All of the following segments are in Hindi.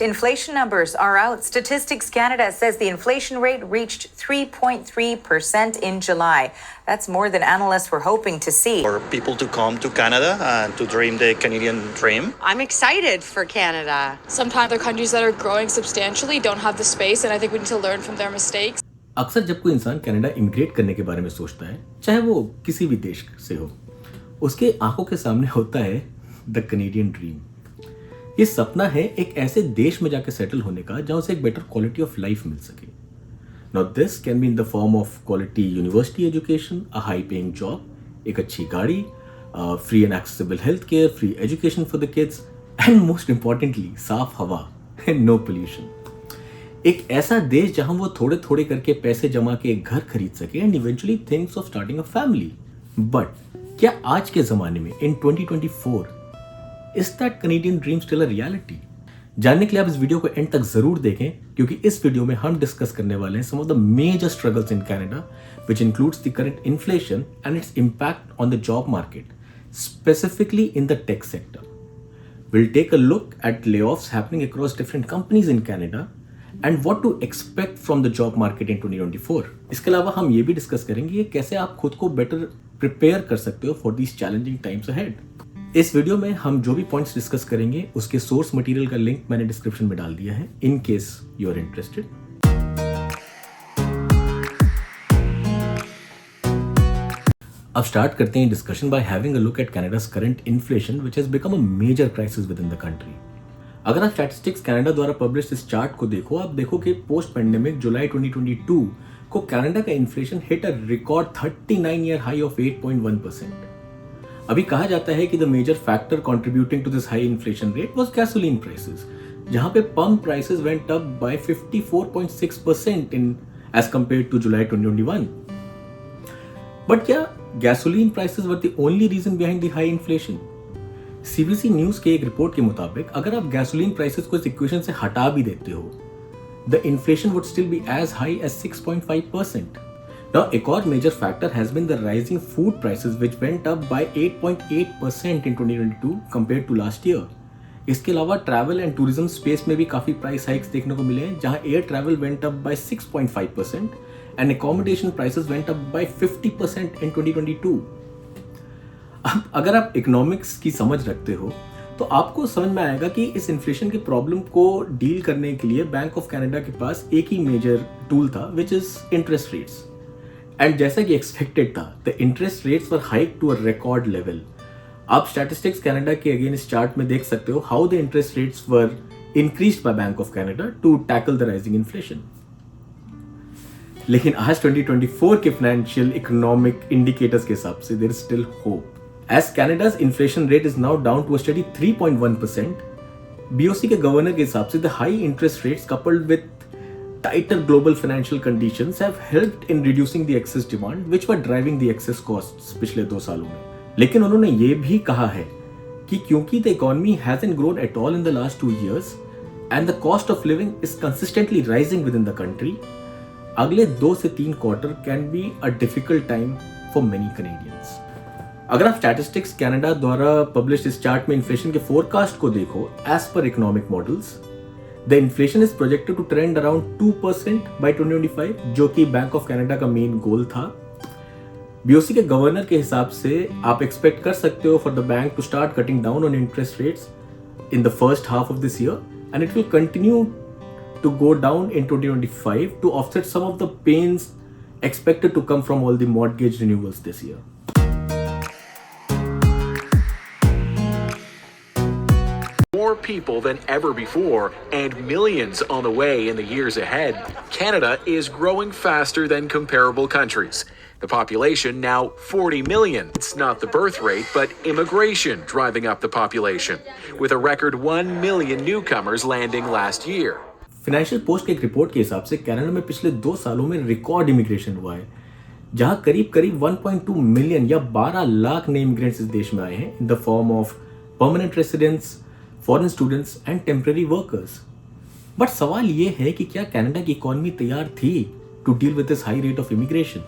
Inflation numbers are out. Statistics Canada says the inflation rate reached 3.3% in July. That's more than analysts were hoping to see. For people to come to Canada and to dream the Canadian dream. I'm excited for Canada. Sometimes other countries that are growing substantially don't have the space, and I think we need to learn from their mistakes. अक्सर जब कोई इंसान कनाडा इमिग्रेट करने के बारे में सोचता है, चाहे वो किसी भी देश से हो, उसके आंखों के सामने होता है द कैनेडियन ड्रीम। ये सपना है एक ऐसे देश में जाकर सेटल होने का जहां उसे एक बेटर क्वालिटी ऑफ लाइफ मिल सके। Now this can be in the form of quality university education, a high paying job, एक अच्छी गाड़ी, free and accessible health care, free education for the kids and most importantly साफ हवा एंड नो पोल्यूशन। एक ऐसा देश जहां वो थोड़े थोड़े करके पैसे जमा के एक घर खरीद सके and eventually thinks of starting a family. But क्या आज के जमाने में इन 2024 is that Canadian dream still a reality? जानने के लिए आप इस वीडियो को एंड तक जरूर देखें, क्योंकि इस वीडियो में हम डिस्कस करने वाले हैं some of the major struggles in Canada which includes the current inflation and its impact on the job market, specifically in the tech sector. We'll take a look at layoffs happening across different companies in Canada and what to expect from the job market in 2024. इसके अलावा हम ये भी डिस्कस करेंगे कि कैसे आप खुद को बेटर प्रिपेयर कर सकते हो for these challenging times ahead. इस वीडियो में हम जो भी पॉइंट्स डिस्कस करेंगे उसके सोर्स मटेरियल का लिंक मैंने डिस्क्रिप्शन में डाल दिया है in case you are interested. अब स्टार्ट करते हैं discussion by having a look at Canada's current inflation which has become a major crisis within the country. अगर आप स्टैटिस्टिक्स कनाडा द्वारा पब्लिश इस चार्ट को देखो, आप देखो कि पोस्ट पेंडेमिक जुलाई 2022 को कनाडा का inflation hit a record 39 year high of 8.1%। अभी कहा जाता है कि the major factor contributing to this high inflation rate was gasoline prices, जहां पे pump prices went up by 54.6% in as compared to July 2021। But क्या gasoline prices were the only reason behind the high inflation? CBC news के एक रिपोर्ट के मुताबिक अगर आप गैसोलीन प्राइसेस को इस इक्वेशन से हटा भी देते हो, the inflation would still be as high as 6.5%। Now, एक और major factor has been the rising food prices which went up by 8.8% in 2022 compared to last year. इसके अलावा ट्रैवल एंड टूरिज्म स्पेस में भी काफी प्राइस हाइक्स देखने को मिले हैं, जहां air travel went up bye 6.5% and accommodation prices went up bye 50% इन 2022। अब अगर आप इकोनॉमिक्स की समझ रखते हो तो आपको समझ में आएगा कि इस इन्फ्लेशन के प्रॉब्लम को डील करने के लिए बैंक ऑफ कनाडा के पास एक ही मेजर टूल था which is interest rates. And जैसा कि एक्सपेक्टेड था, the interest rates were hike to a record level. आप स्टैटिस्टिक्स कनाडा के अगेन इस चार्ट में देख सकते हो how the interest rates were increased by bank of Canada to tackle the rising inflation. लेकिन आज 2024 के फाइनेंशियल इकोनॉमिक इंडिकेटर्स के हिसाब से there is still hope, as Canada's inflation rate is now down to a steady 3.1%। BOC के गवर्नर के हिसाब से the high interest rates coupled with tighter global financial conditions have helped in reducing the excess demand which were driving the excess costs पिछले 2 सालों में। लेकिन उन्होंने ये भी कहा है कि क्योंकि the economy hasn't grown at all in the last 2 years and the cost of living is consistently rising within the country, अगले 2 से 3 quarter can be a difficult time for many Canadians। अगर आप स्टैटिस्टिक्स कनाडा द्वारा पब्लिश इस चार्ट में इन्फ्लेशन के फोरकास्ट को देखो, एज पर economic models The inflation is projected to trend around 2% by 2025, जो कि बैंक ऑफ कनाडा का मेन गोल था। बीओसी के गवर्नर के हिसाब से आप एक्सपेक्ट कर सकते हो for the bank to start cutting down on interest rates in the first half of this year and it will continue to go down in 2025 to offset some of the pains expected to come from all the mortgage renewals this year. More people than ever before, and millions on the way in the years ahead, Canada is growing faster than comparable countries. The population now 40 million. It's not the birth rate, but immigration driving up the population, with a record 1 million newcomers landing last year. Financial post के एक रिपोर्ट के हिसाब से कनाडा में पिछले 2 सालों में रिकॉर्ड इमिग्रेशन हुआ है, जहां करीब 1.2 मिलियन या 12 लाख नए इमिग्रेंट्स इस देश में आए हैं in the form of permanent residents, foreign students and temporary workers. But सवाल ये है कि क्या कनाडा की इकोनॉमी तैयार थी to deal with this high rate of immigration?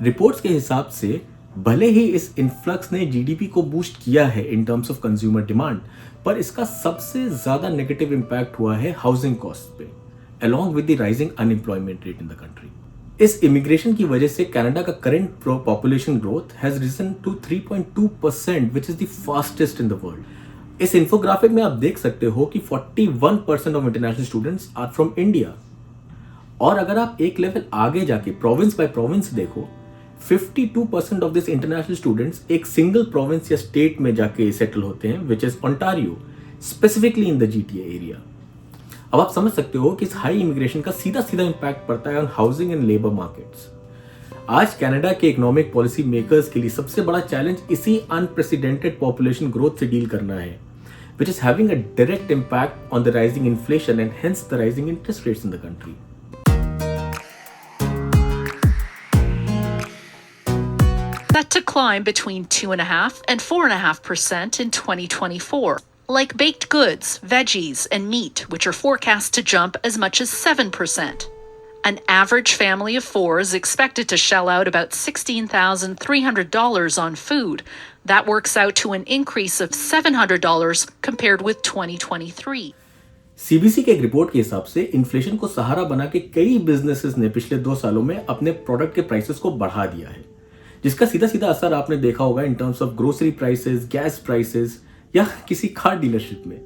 Reports के हिसाब से भले ही इस इन्फ्लक्स ने जीडीपी को बूस्ट किया है in terms of consumer demand, पर इसका सबसे ज्यादा नेगेटिव इंपैक्ट हुआ है हाउसिंग कॉस्ट पे, along with the rising unemployment rate in the country. इस इमिग्रेशन की वजह से कनाडा का current population growth has risen to 3.2%, which is the fastest in the world. इस इंफोग्राफिक में आप देख सकते हो कि 41% of international students are from India. और अगर आप एक लेवल आगे जाके प्रोविंस बाय प्रोविंस देखो, 52% ऑफ दिस इंटरनेशनल स्टूडेंट्स एक सिंगल प्रोविंस या स्टेट में जाके सेटल होते हैं, which is Ontario, specifically in the GTA area. अब आप समझ सकते हो कि इस हाई इमिग्रेशन का सीधा सीधा इंपैक्ट पड़ता है on housing and labour markets. आज कनाडा के इकोनॉमिक पॉलिसी मेकर्स के लिए सबसे बड़ा चैलेंज इसी अनप्रेसिडेंटेड पॉपुलेशन ग्रोथ से डील करना है, which is having a direct impact on the rising inflation and hence the rising interest rates in the country. Set to climb between 2.5% and 4.5% in 2024, like baked goods, veggies, and meat, which are forecast to jump as much as 7%. An average family of four is expected to shell out about $16,300 on food. That works out to an increase of $700 compared with 2023. CBC के एक रिपोर्ट के हिसाब से इन्फ्लेशन को सहारा बना के कई बिजनेसेस ने पिछले 2 सालों में अपने प्रोडक्ट के प्राइसेस को बढ़ा दिया है, जिसका सीधा सीधा असर आपने देखा होगा in terms of grocery prices, gas prices या किसी कार डीलरशिप में।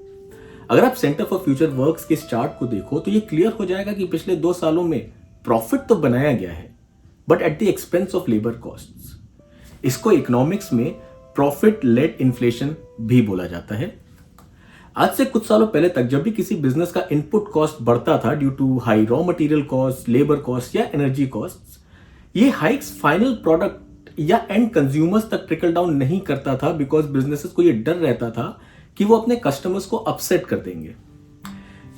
अगर आप सेंटर फॉर फ्यूचर वर्क्स के इस चार्ट को देखो तो ये क्लियर हो जाएगा कि पिछले 2 सालों में प्रॉफिट तो बनाया गया है, but at the expense of labour costs. इसको इकोनॉमिक्स में प्रॉफिट लेड इन्फ्लेशन भी बोला जाता है। आज से कुछ सालों पहले तक जब भी किसी बिजनेस का इनपुट कॉस्ट बढ़ता था due to high raw material cost, labour cost या एनर्जी कॉस्ट, ये हाइक्स फाइनल प्रोडक्ट या एंड कंज्यूमर्स तक ट्रिकल डाउन नहीं करता था, बिकॉज बिजनेसेस को ये डर रहता था कि वो अपने कस्टमर्स को अपसेट कर देंगे।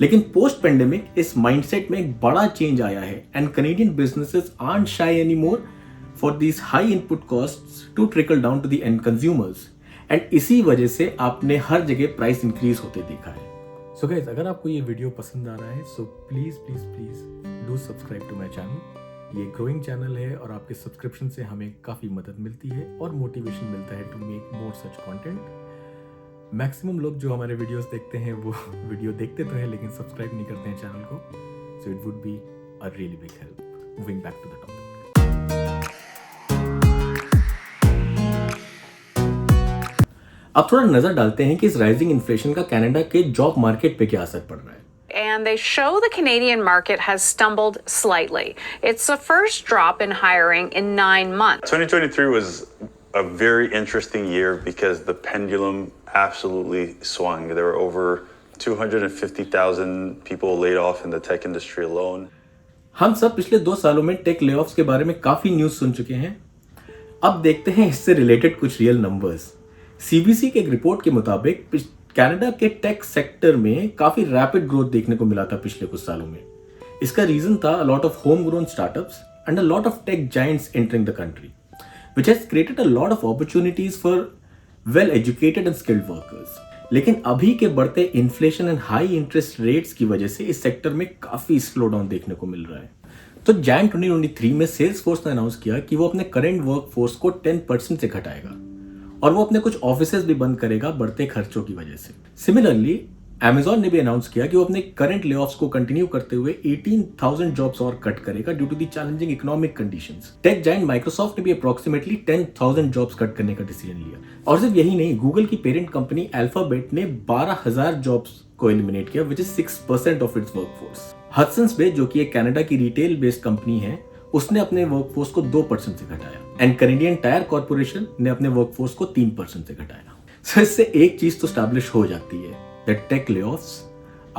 लेकिन पोस्ट पेंडेमिक इस माइंडसेट में एक बड़ा चेंज आया है and Canadian businesses aren't shy anymore for these high input costs to trickle down to the end consumers, and इसी वजह से आपने हर जगह प्राइस इंक्रीज होते देखा है। सो गाइस, अगर आपको ये वीडियो पसंद आ रहा है so please please please do subscribe to my channel. ये ग्रोइंग चैनल है और आपके सब्सक्रिप्शन से हमें काफी मदद मिलती है और मोटिवेशन मिलता है to make more such content. Maximum लोग जो हमारे वीडियोस देखते हैं वो वीडियो देखते तो है लेकिन सब्सक्राइब नहीं करते हैं चैनल को, so it would be a really big help. Moving back to the topic, अब थोड़ा नजर डालते हैं कि इस राइजिंग इन्फ्लेशन का कनाडा के जॉब मार्केट पे क्या असर पड़ रहा है। And they show the Canadian market has stumbled slightly. It's the first drop in hiring in 9 months. 2023 was a very interesting year because the pendulum absolutely swung. There were over 250,000 people laid off in the tech industry alone. हम सब पिछले 2 सालों में टेक लेऑफ्स के बारे में काफी न्यूज सुन चुके हैं। अब देखते हैं इससे रिलेटेड कुछ रियल नंबर्स। CBC के एक रिपोर्ट के मुताबिक कनाडा के टेक सेक्टर में काफी रैपिड ग्रोथ देखने को मिला था पिछले कुछ सालों में। इसका रीजन था a lot of home grown startups and a lot of tech giants entering the country, which has created a lot of opportunities for well educated and skilled workers. लेकिन अभी के बढ़ते inflation and high interest rates की वजह से इस सेक्टर में काफी स्लो डाउन देखने को मिल रहा है। तो जैन 2023 में सेल्सफोर्स ने अनाउंस किया कि वो अपने करंट वर्कफोर्स को 10% से घटाएगा और वो अपने कुछ ऑफिसेज भी बंद करेगा बढ़ते खर्चों की वजह से। सिमिलरली Amazon ने भी अनाउंस किया कि वो अपने करंट लेऑफ्स को कंटिन्यू करते हुए 18,000 जॉब्स और कट करेगा due to the challenging economic conditions. Tech giant Microsoft ने भी अप्रोक्सीमेटली 10,000 जॉब्स कट करने का डिसीजन लिया। और सिर्फ यही नहीं, गूगल की पेरेंट कंपनी अल्फाबेट ने 12,000 जॉब्स को एलिमिनेट किया, which is 6% of its workforce. Hudson's Bay, जो कि एक कनाडा की रिटेल बेस्ड कंपनी है, उसने अपने वर्कफोर्स को 2% से घटाया एंड कैनेडियन टायर कॉर्पोरेशन ने अपने वर्कफोर्स को 3% से घटाया। सो इससे एक चीज तो स्टैब्लिश हो जाती है that tech layoffs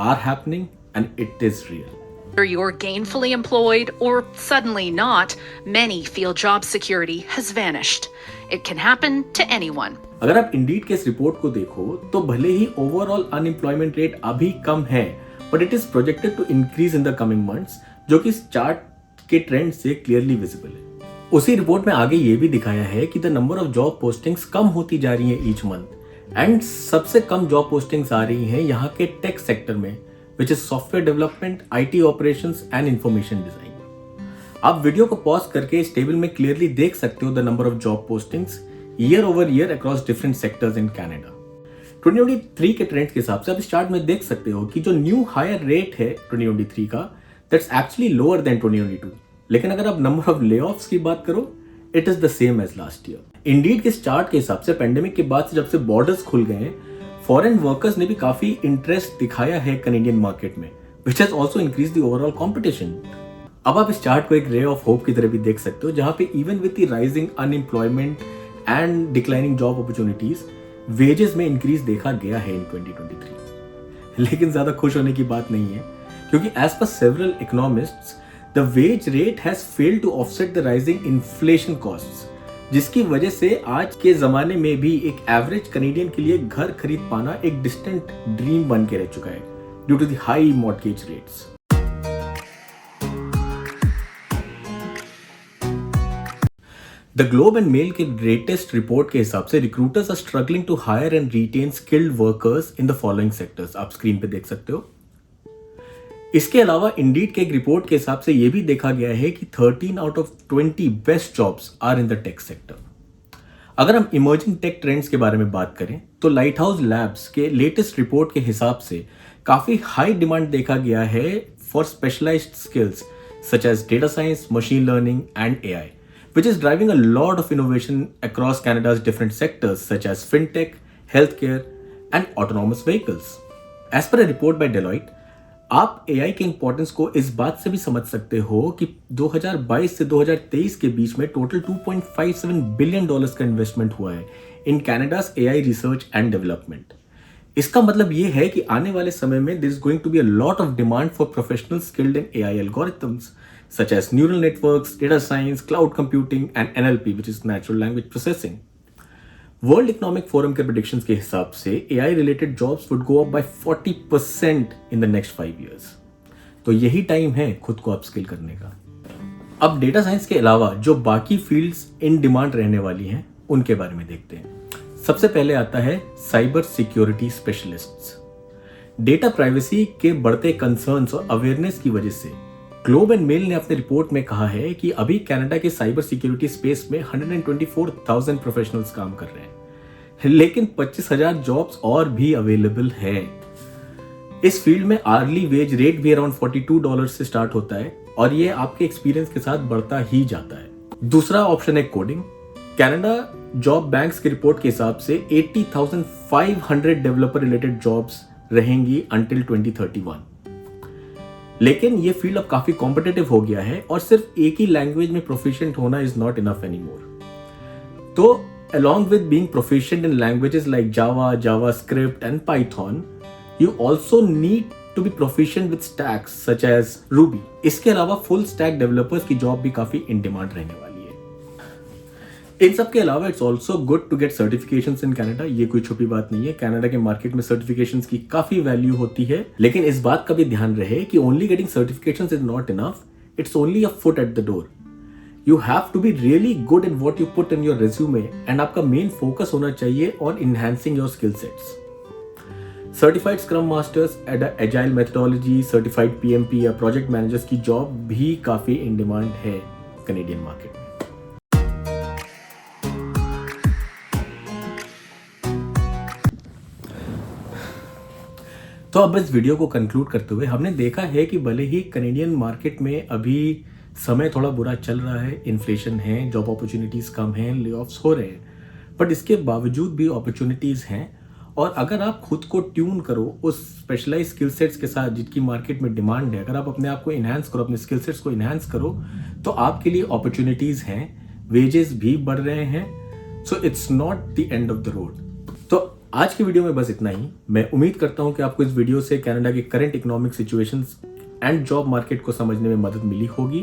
are happening and it is real. Whether you're gainfully employed or suddenly not, many feel job security has vanished. It can happen to anyone. अगर आप इंडीड के इस रिपोर्ट को देखो तो भले ही ओवरऑल अनएम्प्लॉयमेंट रेट अभी कम है, but it is projected to increase in the coming months, जो कि इस चार्ट के ट्रेंड से क्लियरली विजिबल है। उसी रिपोर्ट में आगे ये भी दिखाया है कि the number of job postings कम होती जा रही है ईच मंथ एंड सबसे कम जॉब पोस्टिंग्स आ रही हैं यहाँ के टेक सेक्टर में, which is software development, IT operations and information design. आप वीडियो को पॉज करके इस टेबल में क्लियरली देख सकते हो the number of job postings year over year across different sectors in Canada. 2023 के ट्रेंड्स के हिसाब से आप इस चार्ट में देख सकते हो कि जो न्यू हायर रेट है 2023 का, दैट्स एक्चुअली लोअर देन 2022। लेकिन अगर आप नंबर ऑफ ले ऑफ्स की बात करो, it is the same as last year. Indeed के चार्ट के हिसाब से पेंडेमिक के बाद से जब से बॉर्डर्स खुल गए हैं, फॉरेन वर्कर्स ने भी काफी इंटरेस्ट दिखाया है कनेडियन मार्केट में, which has also increase the overall competition. अब आप इस चार्ट को एक रे ऑफ होप की तरह भी देख सकते हो, जहां पे even with the rising unemployment and declining job opportunities, wages में इंक्रीज देखा गया है इन 2023। लेकिन ज्यादा खुश होने की बात नहीं है, क्योंकि as per several economists the wage rate has failed to offset the rising inflation costs, जिसकी वजह से आज के जमाने में भी एक एवरेज कनेडियन के लिए घर खरीद पाना एक डिस्टेंट ड्रीम बन के रह चुका है due to the high mortgage rates. The Globe and Mail के लेटेस्ट रिपोर्ट के हिसाब से recruiters are struggling to hire and retain skilled workers in the following sectors. आप स्क्रीन पे देख सकते हो। इसके अलावा इंडीड के एक रिपोर्ट के हिसाब से यह भी देखा गया है कि 13 out of 20 best jobs are in the tech sector. अगर हम इमर्जिंग टेक ट्रेंड्स के बारे में बात करें तो लाइट हाउस लैब्स के लेटेस्ट रिपोर्ट के हिसाब से काफी हाई डिमांड देखा गया है for specialised skills such as data science, machine learning and AI, which is driving a lot of innovation across Canada's different sectors such as fintech, healthcare, and autonomous vehicles. As per a report by Deloitte, आप AI के इंपॉर्टेंस को इस बात से भी समझ सकते हो कि 2022 से 2023 के बीच में टोटल $2.57 बिलियन का इन्वेस्टमेंट हुआ है इन कैनेडास AI रिसर्च एंड डेवलपमेंट। इसका मतलब ये है कि आने वाले समय में there is going to be a lot of demand for professionals skilled in AI algorithms such as neural networks, data science, cloud computing and NLP, which is natural language processing. World Economic Forum के predictions के हिसाब से AI related jobs would go up by 40% in the next 5 years. तो यही टाइम है खुद को अपस्किल करने का। अब डेटा साइंस के अलावा जो बाकी फील्ड्स इन डिमांड रहने वाली हैं, उनके बारे में देखते हैं। सबसे पहले आता है cyber security specialists. Data privacy के बढ़ते कंसर्न्स और अवेयरनेस की वजह से ग्लोब एंड मेल ने अपने रिपोर्ट में कहा है कि अभी कनाडा के साइबर सिक्योरिटी स्पेस में 124,000 प्रोफेशनल्स काम कर रहे हैं, लेकिन 25,000 जॉब्स और भी अवेलेबल है। इस फील्ड में आर्ली वेज रेट भी अराउंड $42 से स्टार्ट होता है और ये आपके एक्सपीरियंस के साथ बढ़ता ही जाता है। दूसरा ऑप्शन है कोडिंग। कनाडा जॉब बैंक्स की रिपोर्ट के हिसाब से 80,500 डेवलपर रिलेटेड जॉब्स रहेंगी अंटिल 2031। लेकिन ये फील्ड अब काफी कॉम्पिटिटिव हो गया है और सिर्फ एक ही लैंग्वेज में प्रोफिशिएंट होना इज नॉट इनफ एनीमोर। तो along with being proficient in languages like Java, JavaScript and Python, you also need to be proficient with stacks such as Ruby. इसके अलावा फुल स्टैक डेवलपर्स की जॉब भी काफी इन डिमांड रहने वाली है। इन सब के अलावा it's also good to get certifications in Canada. ये कोई छुपी बात नहीं है, कनाडा के मार्केट में सर्टिफिकेशंस की काफी वैल्यू होती है, लेकिन इस बात का भी ध्यान रहे कि only getting certifications is not enough, it's only a foot at the door. You have to be really good in what you put in your resume and आपका मेन फोकस होना चाहिए on enhancing your skill sets. Certified Scrum Masters, Agile Methodology, Certified PMP या Project Managers की जॉब भी काफी इन डिमांड है कनेडियन मार्केट में। तो अब इस वीडियो को कंक्लूड करते हुए हमने देखा है कि भले ही कनेडियन मार्केट में अभी समय थोड़ा बुरा चल रहा है, इन्फ्लेशन है, जॉब अपॉर्चुनिटीज़ कम हैं, ले-ऑफ्स हो रहे हैं, बट इसके बावजूद भी अपॉर्चुनिटीज़ हैं। और अगर आप खुद को ट्यून करो उस स्पेशलाइज स्किल सेट्स के साथ जिनकी मार्केट में डिमांड है, अगर आप अपने आप को इन्हांस करो, अपने स्किल सेट्स को इन्हांस करो, तो आपके लिए अपॉर्चुनिटीज़ हैं, वेजेस भी बढ़ रहे हैं। So it's not the end of the road. तो आज की वीडियो में बस इतना ही। मैं उम्मीद करता हूँ कि आपको इस वीडियो से कनाडा के current economic situations and job market को समझने में मदद मिली होगी,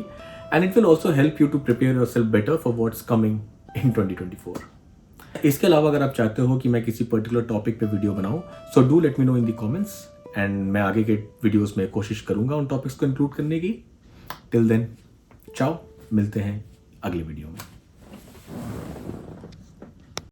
and it will also help you to prepare yourself better for what's coming in 2024। इसके अलावा अगर आप चाहते हो कि मैं किसी पर्टिकुलर टॉपिक पे वीडियो बनाऊं, so do let me know in the comments, and मैं आगे के वीडियोस में कोशिश करूंगा उन टॉपिक्स को इंक्लूड करने की। टिल देन, चाओ, मिलते हैं अगले वीडियो में।